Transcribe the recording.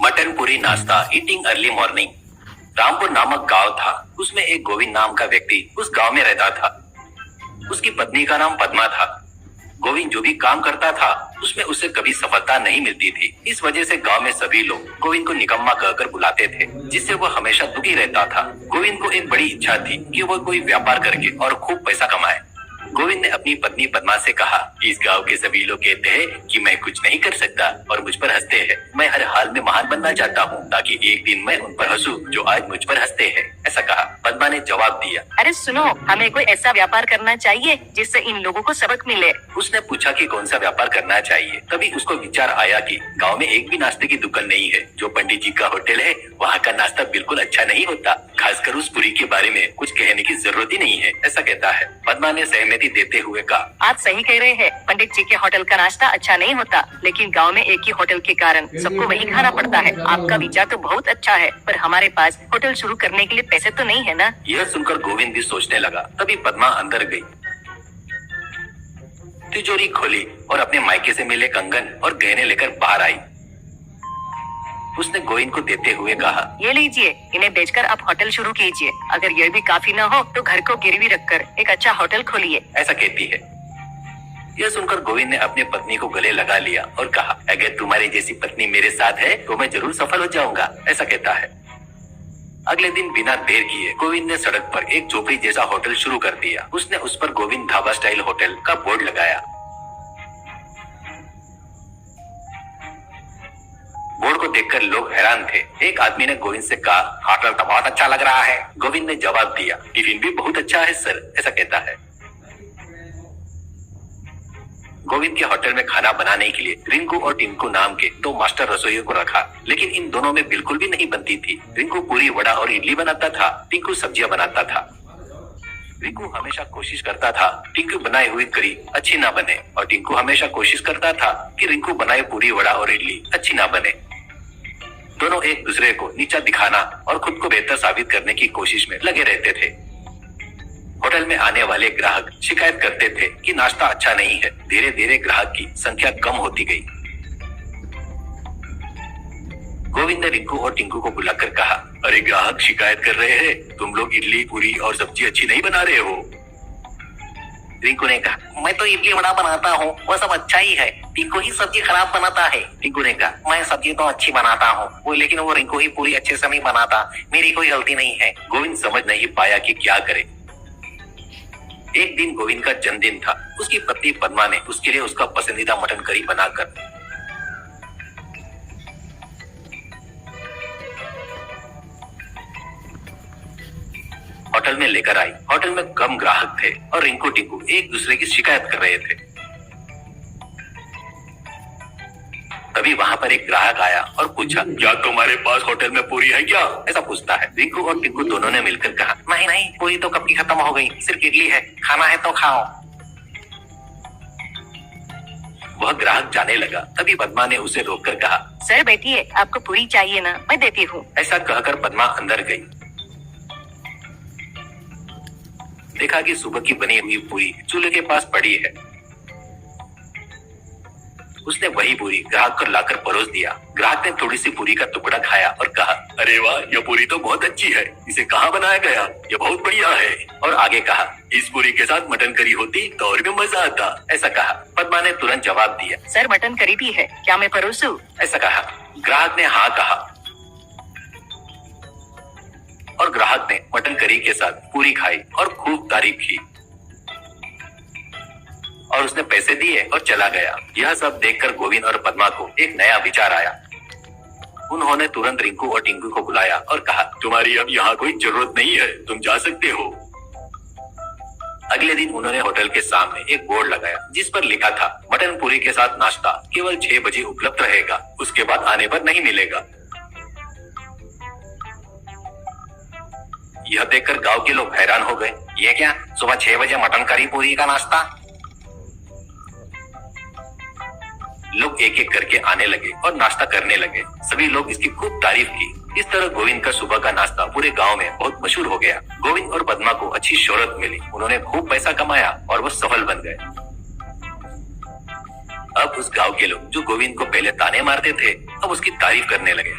Mutton पूरी नाश्ता eating early morning. Rampur नामक गांव था। उसमें एक गोविंद नाम का व्यक्ति उस गांव में रहता था। उसकी पत्नी का नाम पद्मा था। गोविंद जो भी काम करता था उसमें उसे कभी सफलता नहीं मिलती थी। इस वजह से गांव में सभी लोग गोविंद को निकम्मा कहकर बुलाते थे, जिससे वो हमेशा दुखी रहता था। गोविंद को एक बड़ी इच्छा थी कि वो कोई व्यापार करके और खूब पैसा कमाए। गोविंद ने अपनी पत्नी पद्मा से कहा, इस गांव के सभी लोग कहते हैं कि मैं कुछ नहीं कर सकता और मुझ पर हंसते हैं। मैं हर हाल में महान बनना चाहता हूँ ताकि एक दिन मैं उन पर हंसूं जो आज मुझ पर हंसते हैं। ऐसा कहा। पद्मा ने जवाब दिया, अरे सुनो, हमें कोई ऐसा व्यापार करना चाहिए जिससे इन लोगों को सबक मिले। उसने पूछा कि कौन सा व्यापार करना चाहिए। तभी उसको विचार आया कि गांव में एक भी नाश्ते की दुकान नहीं है। जो पंडित जी का होटल है वहाँ का नाश्ता बिल्कुल अच्छा नहीं होता। खासकर उस पूरी के बारे में कुछ कहने की जरूरत ही नहीं है, ऐसा कहता है। पद्मा ने सहमति देते हुए कहा, आप सही कह रहे हैं। पंडित जी के होटल का नाश्ता अच्छा नहीं होता, लेकिन गांव में एक ही होटल के कारण सबको वही खाना पड़ता है। आपका विचार तो बहुत अच्छा है, पर हमारे पास होटल शुरू करने के लिए पैसे तो नहीं है ना। यह सुनकर गोविंद भी सोचने लगा। तभी पद्मा अंदर गई, तिजोरी खोली और अपने मायके से मिले कंगन और गहने लेकर बाहर आई। उसने गोविंद को देते हुए कहा, ये लीजिए, इन्हें बेचकर आप होटल शुरू कीजिए। अगर यह भी काफी न हो तो घर को गिरवी रखकर एक अच्छा होटल खोलिए। ऐसा कहती है। यह सुनकर गोविंद ने अपनी पत्नी को गले लगा लिया और कहा, अगर तुम्हारी जैसी पत्नी मेरे साथ है तो मैं जरूर सफल हो जाऊंगा। ऐसा कहता है। अगले दिन बिना देर किए गोविंद ने सड़क पर एक झोपड़ी जैसा होटल शुरू कर दिया। उसने उस पर गोविंद ढाबा स्टाइल होटल का बोर्ड लगाया। बोर्ड को देखकर लोग हैरान थे। एक आदमी ने गोविंद से कहा, होटल तो बहुत अच्छा लग रहा है। गोविंद ने जवाब दिया, टिफिन भी बहुत अच्छा है सर। ऐसा कहता है। गोविंद के होटल में खाना बनाने के लिए रिंकू और टिंकू नाम के दो मास्टर रसोइयों को रखा, लेकिन इन दोनों में बिल्कुल भी नहीं बनती थी। रिंकू पूरी, वड़ा और इडली बनाता था, टिंकू सब्जियां बनाता था। रिंकू हमेशा कोशिश करता था टिंकू बनाई हुई करी अच्छी ना बने, और टिंकू हमेशा कोशिश करता था कि रिंकू बनाए पूरी, वड़ा और इडली अच्छी ना बने। दोनों एक दूसरे को नीचा दिखाना और खुद को बेहतर साबित करने की कोशिश में लगे रहते थे। होटल में आने वाले ग्राहक शिकायत करते थे कि नाश्ता अच्छा नहीं है। धीरे धीरे ग्राहक की संख्या कम होती गई। गोविंद ने रिंकू और टिंकू को बुलाकर कहा, अरे ग्राहक शिकायत कर रहे हैं, तुम लोग इडली, पूरी और सब्जी अच्छी नहीं बना रहे हो। रिंकू ने कहा, मैं तो इडली वड़ा बनाता हूँ, वो सब अच्छा ही है। टिंकू ही सब्जी खराब बनाता है। टिंकू ने कहा, मैं सब्जी तो अच्छी बनाता हूँ, लेकिन वो रिंकू ही पूरी अच्छे से नहीं बनाता। मेरी कोई गलती नहीं है। गोविंद समझ नहीं पाया कि क्या करे। एक दिन गोविंद का जन्मदिन था। उसकी पत्नी पद्मा ने उसके लिए उसका पसंदीदा मटन करी बनाकर होटल में लेकर आई। होटल में कम ग्राहक थे और रिंकू टिंकू एक दूसरे की शिकायत कर रहे थे। तभी वहाँ पर एक ग्राहक आया और पूछा, क्या तुम्हारे पास होटल में पूरी है क्या? ऐसा पूछता है। रिंकू और टिंकू दोनों ने मिलकर कहा, नहीं नहीं, पूरी तो कब की खत्म हो गई, सिर्फ इडली है। खाना है तो खाओ। वह ग्राहक जाने लगा। तभी पद्मा ने उसे रोककर कहा, सर बैठिए, आपको पूरी चाहिए ना, मैं देती हूँ। ऐसा कहकर पद्मा अंदर गई। देखा कि सुबह की बनी हुई पूरी चूल्हे के पास पड़ी है। उसने वही पूरी ग्राहक को लाकर परोस दिया। ग्राहक ने थोड़ी सी पूरी का टुकड़ा खाया और कहा, अरे वाह, यह पूरी तो बहुत अच्छी है। इसे कहाँ बनाया गया? यह बहुत बढ़िया है। और आगे कहा, इस पूरी के साथ मटन करी होती तो और भी मजा आता। ऐसा कहा। पद्मा ने तुरंत जवाब दिया, सर मटन करी भी है, क्या मैं परोसूं? ऐसा कहा। ग्राहक ने हाँ कहा और ग्राहक ने मटन करी के साथ पूरी खाई और खूब तारीफ की और उसने पैसे दिए और चला गया। यह सब देखकर गोविंद और पद्मा को एक नया विचार आया। उन्होंने तुरंत रिंकू और टिंकू को बुलाया और कहा, तुम्हारी अब यहाँ कोई जरूरत नहीं है, तुम जा सकते हो। अगले दिन उन्होंने होटल के सामने एक बोर्ड लगाया जिस पर लिखा था, मटन पूरी के साथ नाश्ता केवल 6 बजे उपलब्ध रहेगा, उसके बाद आने पर नहीं मिलेगा। यह देखकर गांव के लोग हैरान हो गए। ये क्या, सुबह 6 बजे मटन करी पूरी का नाश्ता? लोग एक एक करके आने लगे और नाश्ता करने लगे। सभी लोग इसकी खूब तारीफ की। इस तरह गोविंद का सुबह का नाश्ता पूरे गांव में बहुत मशहूर हो गया। गोविंद और पद्मा को अच्छी शोहरत मिली। उन्होंने खूब पैसा कमाया और वो सफल बन गए। अब उस गांव के लोग जो गोविंद को पहले ताने मारते थे, अब उसकी तारीफ करने लगे।